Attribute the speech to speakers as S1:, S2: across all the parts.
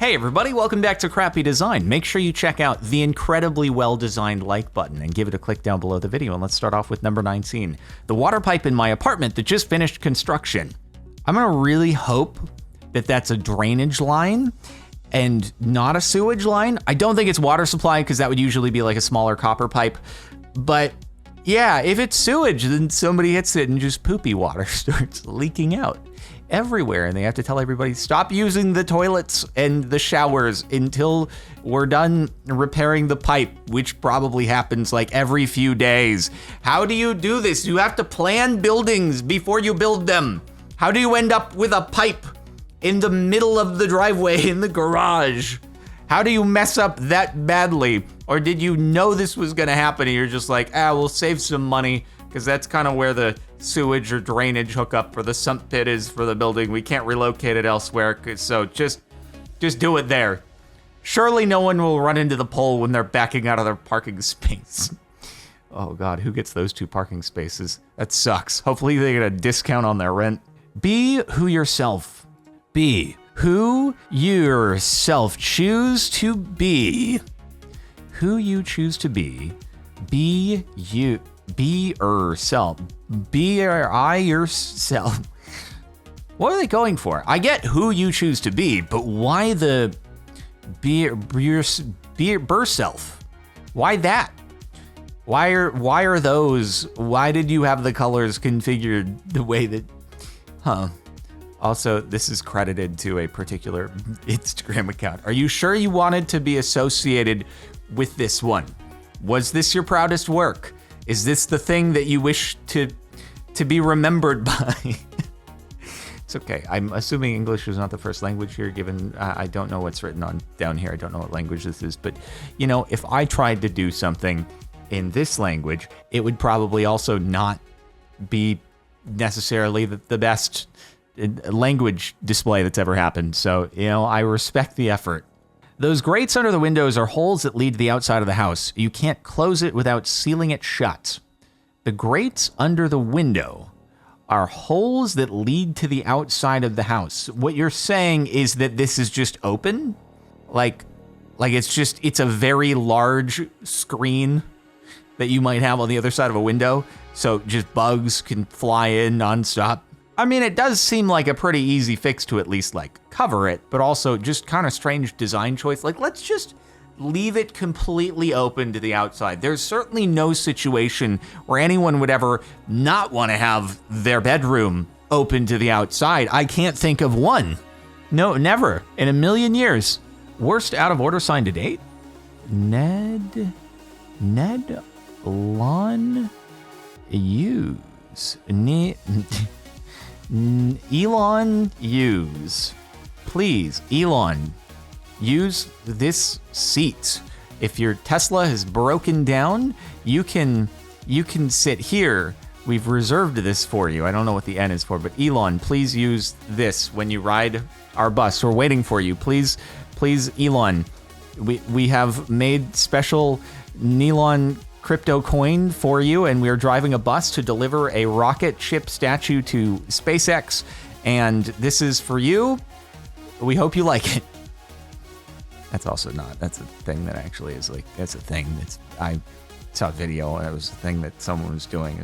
S1: Hey everybody, welcome back to Crappy Design. Make sure you check out the incredibly well-designed like button and give it a click down below the video. And let's start off with number 19. The water pipe in my apartment that just finished construction. I'm gonna really hope that that's a drainage line and not a sewage line. I don't think it's water supply because that would usually be like a smaller copper pipe. But yeah, if it's sewage, then somebody hits it and just poopy water starts leaking out everywhere, and they have to tell everybody stop using the toilets and the showers until we're done repairing the pipe, which probably happens like every few days. How do you do this? You have to plan buildings before you build them. How do you end up with a pipe in the middle of the driveway in the garage? How do you mess up that badly? Or did you know this was gonna happen and you're just like, we'll save some money because that's kind of where the sewage or drainage hookup for the sump pit is for the building. We can't relocate it elsewhere, so just do it there. Surely no one will run into the pole when they're backing out of their parking space. Oh God, who gets those 2 parking spaces? That sucks. Hopefully they get a discount on their rent. Be who yourself. Be who yourself. Choose to be who you choose to be. Be you. Be yourself. Be yourself. What are they going for? I get who you choose to be, but why the be yourself? Why that? Why are those? Why did you have the colors configured the way that? Also, this is credited to a particular Instagram account. Are you sure you wanted to be associated with this one? Was this your proudest work? Is this the thing that you wish to be remembered by? It's okay. I'm assuming English is not the first language here, given I don't know what's written on down here. I don't know what language this is, but you know, if I tried to do something in this language, it would probably also not be necessarily the best language display that's ever happened. So, you know, I respect the effort. Those grates under the windows are holes that lead to the outside of the house. You can't close it without sealing it shut. The grates under the window are holes that lead to the outside of the house. What you're saying is that this is just open? Like it's a very large screen that you might have on the other side of a window, so just bugs can fly in nonstop. I mean, it does seem like a pretty easy fix to at least like cover it, but also just kind of strange design choice. Like, let's just leave it completely open to the outside. There's certainly no situation where anyone would ever not want to have their bedroom open to the outside. I can't think of one. No, never in a million years. Worst out of order sign to date? Ned Lawn Use. Elon use. Please, Elon, use this seat. If your Tesla has broken down, you can sit here. We've reserved this for you. I don't know what the N is for, but Elon, please use this when you ride our bus. We're waiting for you. Please, Elon. We have made special Elon crypto coin for you, and we are driving a bus to deliver a rocket ship statue to SpaceX, and this is for you. We hope you like it. That's also not. That's a thing that actually is like. That's a thing. I saw a video, and it was a thing that someone was doing.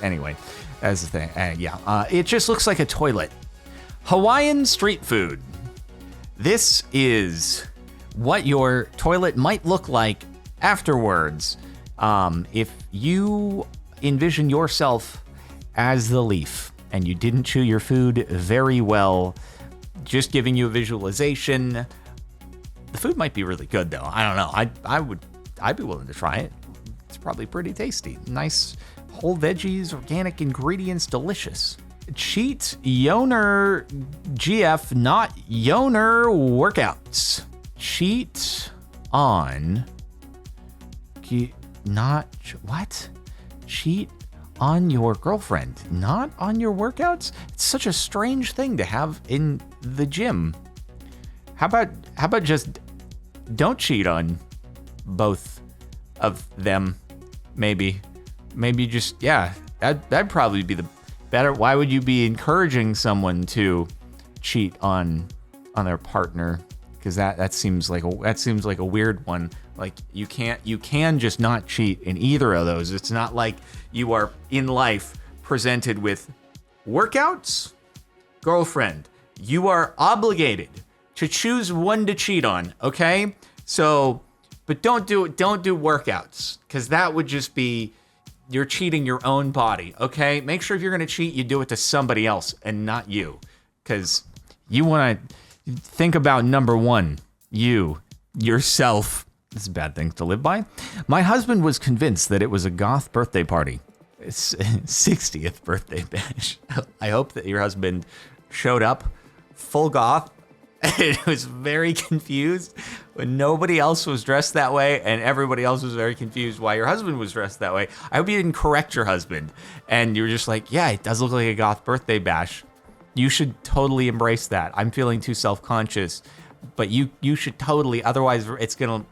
S1: Anyway. That's the thing. It just looks like a toilet. Hawaiian street food. This is what your toilet might look like afterwards. If you envision yourself as the leaf and you didn't chew your food very well, just giving you a visualization. The food might be really good though. I don't know. I'd be willing to try it. It's probably pretty tasty. Nice whole veggies, organic ingredients, delicious. Cheat Yoner GF, not Yoner workouts. Cheat on what? Cheat on your girlfriend, not on your workouts? It's such a strange thing to have in the gym. How about just don't cheat on both of them? Maybe just, that'd probably be the better. Why would you be encouraging someone to cheat on partner, because that seems like a weird one. Like you can just not cheat in either of those. It's not like you are in life presented with workouts, girlfriend. You are obligated to choose one to cheat on, okay? So, but don't do workouts, because that would just be, you're cheating your own body, okay? Make sure if you're gonna cheat, you do it to somebody else and not you, because you wanna think about number one, yourself. This is a bad thing to live by. My husband was convinced that it was a goth birthday party. It's 60th birthday bash. I hope that your husband showed up full goth and was very confused when nobody else was dressed that way, and everybody else was very confused why your husband was dressed that way. I hope you didn't correct your husband and you were just like, yeah, it does look like a goth birthday bash. You should totally embrace that. I'm feeling too self-conscious, but you should totally, otherwise it's gonna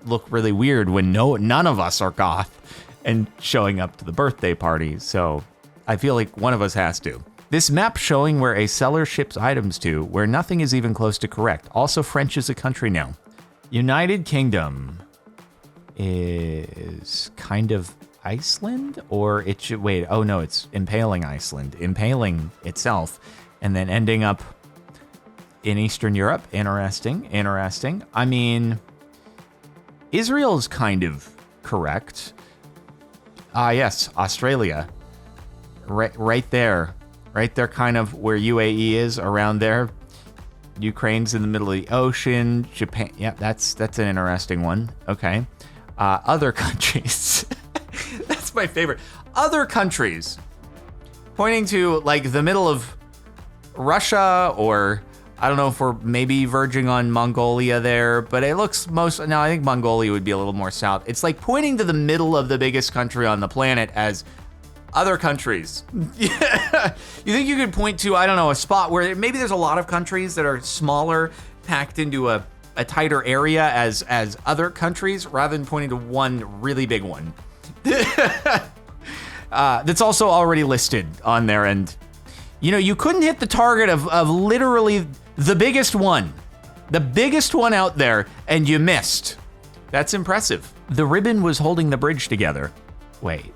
S1: look really weird when none of us are goth and showing up to the birthday party. So I feel like one of us has to. This map showing where a seller ships items to, where nothing is even close to correct. Also, French is a country now. United Kingdom is kind of Iceland, or it should, wait, oh no, it's impaling Iceland. Impaling itself, and then ending up in Eastern Europe. Interesting. I mean, Israel's kind of correct. Yes, Australia. Right there, kind of where UAE is, around there. Ukraine's in the middle of the ocean. Japan, yeah, that's an interesting one. Okay. Other countries. That's my favorite. Other countries. Pointing to like the middle of Russia, or I don't know if we're maybe verging on Mongolia there, but it looks no, I think Mongolia would be a little more south. It's like pointing to the middle of the biggest country on the planet as other countries. Yeah. You think you could point to, I don't know, a spot where maybe there's a lot of countries that are smaller, packed into a tighter area as other countries, rather than pointing to one really big one. That's also already listed on there, and you couldn't hit the target of literally the biggest one out there, and you missed. That's impressive. The ribbon was holding the bridge together. Wait.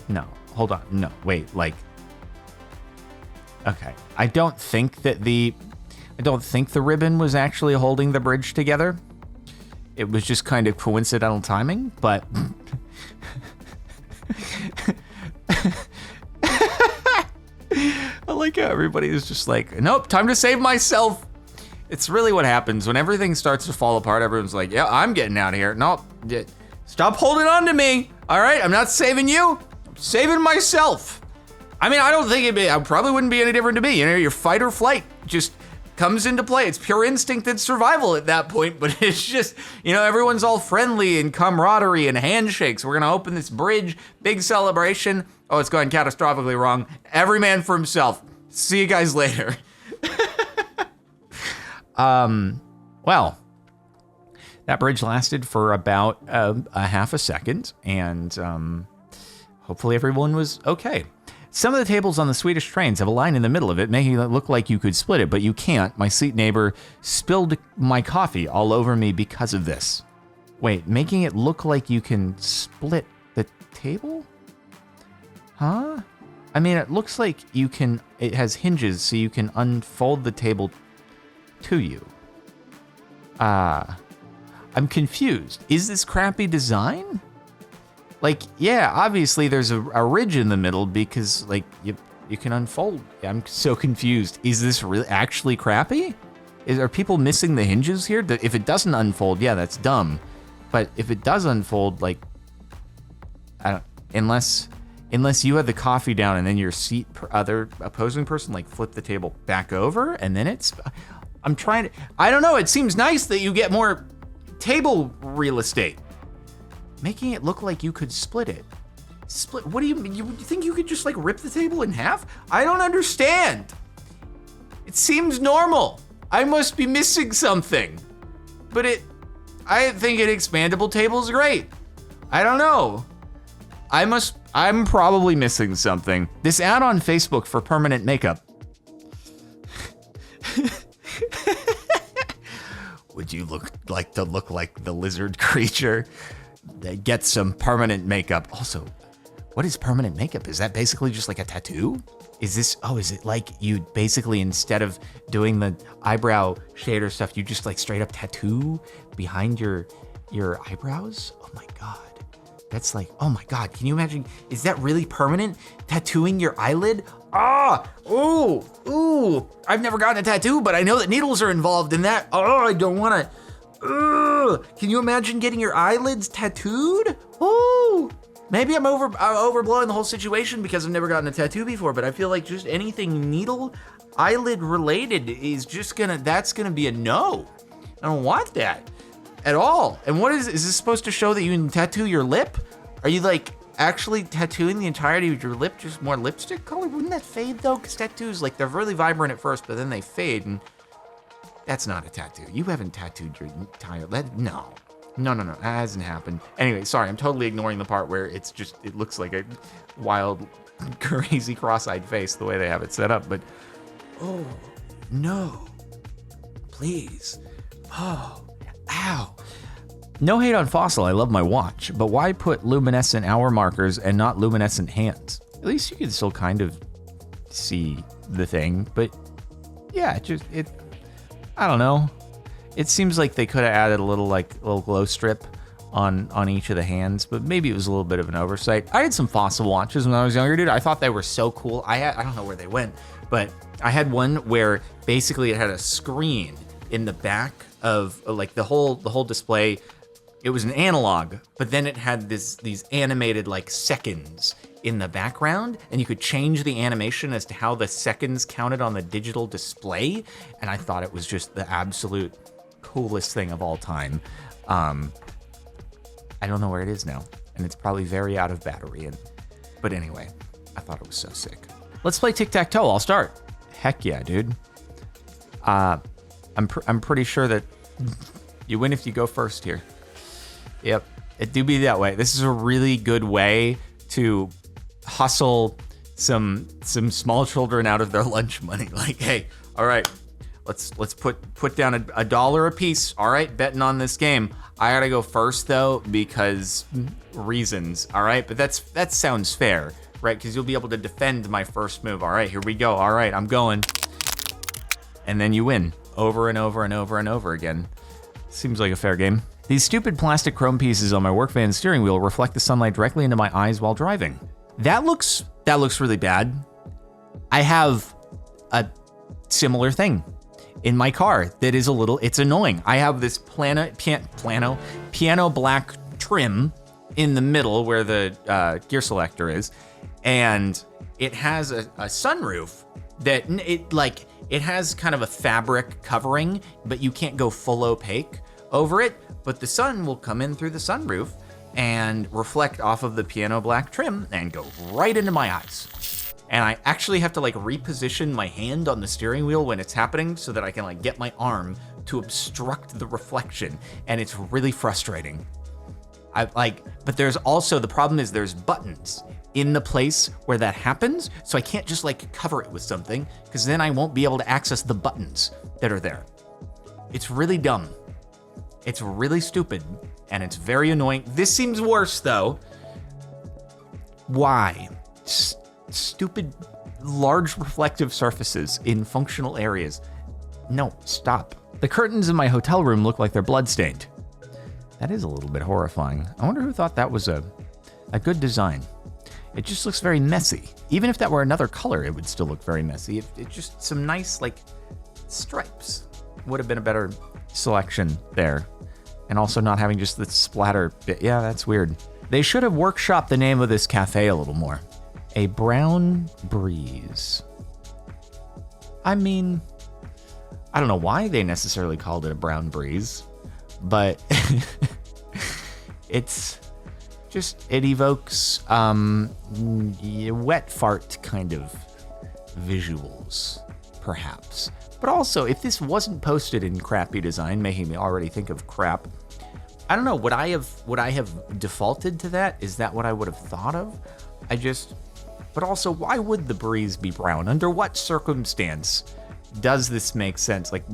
S1: No, hold on. No, wait, like, okay. I don't think the ribbon was actually holding the bridge together. It was just kind of coincidental timing, but I like how everybody is just like, nope, time to save myself. It's really what happens when everything starts to fall apart. Everyone's like, yeah, I'm getting out of here. Nope, stop holding on to me. All right, I'm not saving you. I'm saving myself. I mean, I don't think I probably wouldn't be any different to me. Your fight or flight just comes into play. It's pure instinct and survival at that point, but it's just, everyone's all friendly and camaraderie and handshakes. We're gonna open this bridge, big celebration. Oh, it's going catastrophically wrong. Every man for himself. See you guys later. Well, that bridge lasted for about a half a second, and hopefully everyone was okay. Some of the tables on the Swedish trains have a line in the middle of it, making it look like you could split it, but you can't. My seat neighbor spilled my coffee all over me because of this. Wait, making it look like you can split the table? Huh? I mean, it looks like it has hinges so you can unfold the table to you. I'm confused. Is this crappy design? Like, yeah, obviously there's a ridge in the middle because, like, you can unfold. I'm so confused. Is this really actually crappy? Are people missing the hinges here? If it doesn't unfold, yeah, that's dumb. But if it does unfold, like, unless you had the coffee down and then your other opposing person, like, flip the table back over and then I don't know. It seems nice that you get more table real estate. Making it look like you could split it. What do you mean? You think you could just like rip the table in half? I don't understand. It seems normal. I must be missing something. But I think an expandable table is great. I don't know. I'm probably missing something. This ad on Facebook for permanent makeup. would you like to look like the lizard creature? Get some permanent makeup. Also, what is permanent makeup? Is that basically just like a tattoo? Is it like you basically, instead of doing the eyebrow shader stuff, you just like straight up tattoo behind your eyebrows? Oh my God. That's like, oh my God, can you imagine? Is that really permanent? Tattooing your eyelid? Ooh. I've never gotten a tattoo, but I know that needles are involved in that. Oh, I don't wanna. Can you imagine getting your eyelids tattooed? Ooh. Maybe I'm overblowing the whole situation because I've never gotten a tattoo before, but I feel like just anything needle, eyelid related is just that's gonna be a no. I don't want that at all. And what is this supposed to show that you can tattoo your lip? Are you like actually tattooing the entirety of your lip, just more lipstick color? Wouldn't that fade though? Because tattoos, like, they're really vibrant at first, but then they fade, and that's not a tattoo. You haven't tattooed your entire, no, that hasn't happened. Anyway, sorry, I'm totally ignoring the part where it looks like a wild, crazy cross-eyed face the way they have it set up, but oh, no, please, oh, ow. No hate on Fossil, I love my watch, but why put luminescent hour markers and not luminescent hands? At least you can still kind of see the thing, but yeah, I don't know. It seems like they could have added a little glow strip on each of the hands, but maybe it was a little bit of an oversight. I had some Fossil watches when I was younger, dude. I thought they were so cool. I don't know where they went, but I had one where basically it had a screen in the back of like the whole display. It was an analog, but then it had these animated like seconds in the background, and you could change the animation as to how the seconds counted on the digital display. And I thought it was just the absolute coolest thing of all time. I don't know where it is now, and it's probably very out of battery. But anyway, I thought it was so sick. Let's play Tic Tac Toe. I'll start. Heck yeah, dude. I'm pretty sure that you win if you go first here. Yep, it do be that way. This is a really good way to hustle some small children out of their lunch money. Like, hey, all right, let's put down $1 a piece. All right, betting on this game. I gotta go first though because reasons. All right, but that sounds fair, right? Because you'll be able to defend my first move. All right, here we go. All right, I'm going, and then you win over and over and over and over again. Seems like a fair game. These stupid plastic chrome pieces on my work van steering wheel reflect the sunlight directly into my eyes while driving. That looks really bad. I have a similar thing in my car that is it's annoying. I have this piano black trim in the middle where the gear selector is, and it has a sunroof that it has kind of a fabric covering, but you can't go full opaque over it. But the sun will come in through the sunroof and reflect off of the piano black trim and go right into my eyes. And I actually have to reposition my hand on the steering wheel when it's happening so that I can get my arm to obstruct the reflection. And it's really frustrating. But there's also, the problem is there's buttons in the place where that happens. So I can't just cover it with something, because then I won't be able to access the buttons that are there. It's really dumb. It's really stupid, and it's very annoying. This seems worse, though. Why? Stupid, large reflective surfaces in functional areas. No, stop. The curtains in my hotel room look like they're bloodstained. That is a little bit horrifying. I wonder who thought that was a good design. It just looks very messy. Even if that were another color, it would still look very messy. It just, some nice, stripes would have been a better selection there. And also not having just the splatter bit. Yeah, that's weird. They should have workshopped the name of this cafe a little more. A Brown Breeze. I mean, I don't know why they necessarily called it a Brown Breeze, but it evokes wet fart kind of visuals, perhaps. But also, if this wasn't posted in crappy design, making me already think of crap, I don't know, would I have defaulted to that? Is that what I would have thought of? But also, why would the breeze be brown? Under what circumstance does this make sense? Like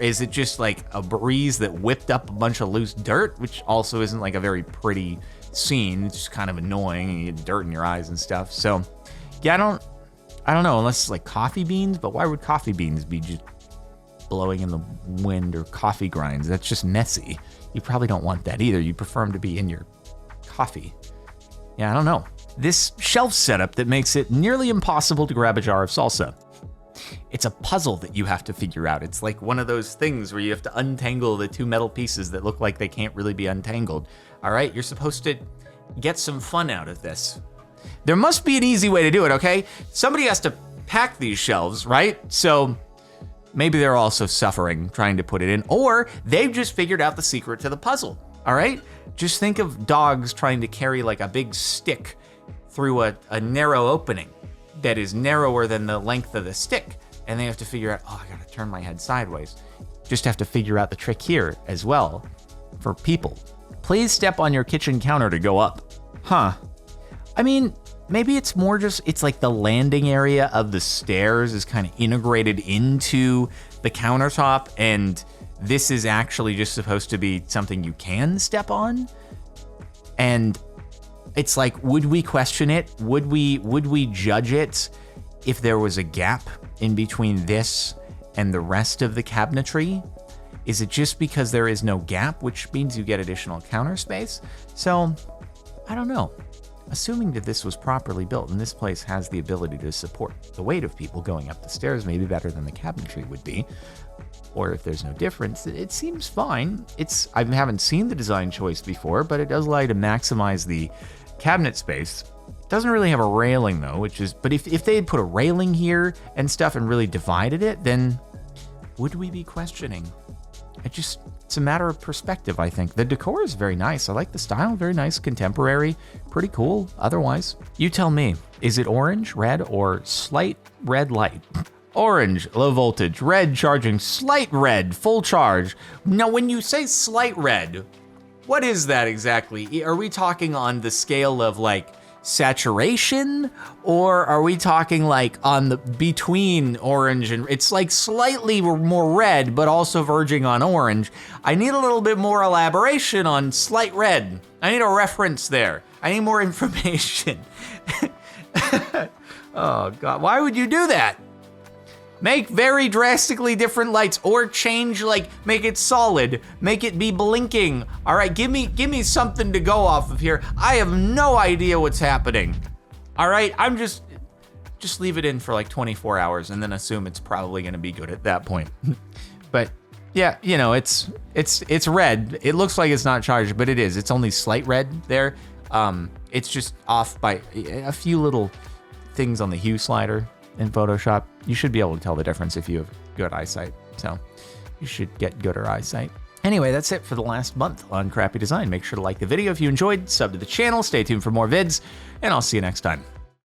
S1: is it just like a breeze that whipped up a bunch of loose dirt, which also isn't like a very pretty scene. It's just kind of annoying and you get dirt in your eyes and stuff. So yeah, I don't know, unless it's like coffee beans, but why would coffee beans be just blowing in the wind, or coffee grinds? That's just messy. You probably don't want that either. You prefer them to be in your coffee. Yeah, I don't know. This shelf setup that makes it nearly impossible to grab a jar of salsa. It's a puzzle that you have to figure out. It's like one of those things where you have to untangle the two metal pieces that look like they can't really be untangled. All right, you're supposed to get some fun out of this. There must be an easy way to do it, okay? Somebody has to pack these shelves, right? So maybe they're also suffering trying to put it in, or they've just figured out the secret to the puzzle, all right? Just think of dogs trying to carry like a big stick through a narrow opening that is narrower than the length of the stick. And they have to figure out, oh, I gotta turn my head sideways. Just have to figure out the trick here as well for people. Please step on your kitchen counter to go up. Huh. I mean, maybe it's more just, it's like the landing area of the stairs is kind of integrated into the countertop, and this is actually just supposed to be something you can step on. And it's like, would we question it? Would we judge it if there was a gap in between this and the rest of the cabinetry? Is it just because there is no gap, which means you get additional counter space? So, I don't know. Assuming that this was properly built and this place has the ability to support the weight of people going up the stairs, maybe better than the cabinetry would be. Or if there's no difference, it seems fine. I haven't seen the design choice before, but it does allow you to maximize the cabinet space. It doesn't really have a railing though, but if they had put a railing here and stuff and really divided it, then would we be questioning? It's a matter of perspective, I think. The decor is very nice. I like the style, very nice, contemporary, pretty cool otherwise. You tell me, is it orange, red, or slight red light? Orange, low voltage, red charging, slight red, full charge. Now, when you say slight red, what is that exactly? Are we talking on the scale of like saturation, or are we talking like on the between orange and it's like slightly more red but also verging on orange? I need a little bit more elaboration on slight red. I need a reference there. I need more information. Oh God, why would you do that? Make very drastically different lights, or change, like, make it solid, make it be blinking. All right, give me something to go off of here. I have no idea what's happening. All right, I'm just leave it in for like 24 hours and then assume it's probably gonna be good at that point. But yeah, you know, it's red. It looks like it's not charged, but it is. It's only slight red there. It's just off by a few little things on the hue slider in Photoshop. You should be able to tell the difference if you have good eyesight. So you should get gooder eyesight. Anyway, that's it for the last month on Crappy Design. Make sure to like the video if you enjoyed, sub to the channel, stay tuned for more vids, and I'll see you next time.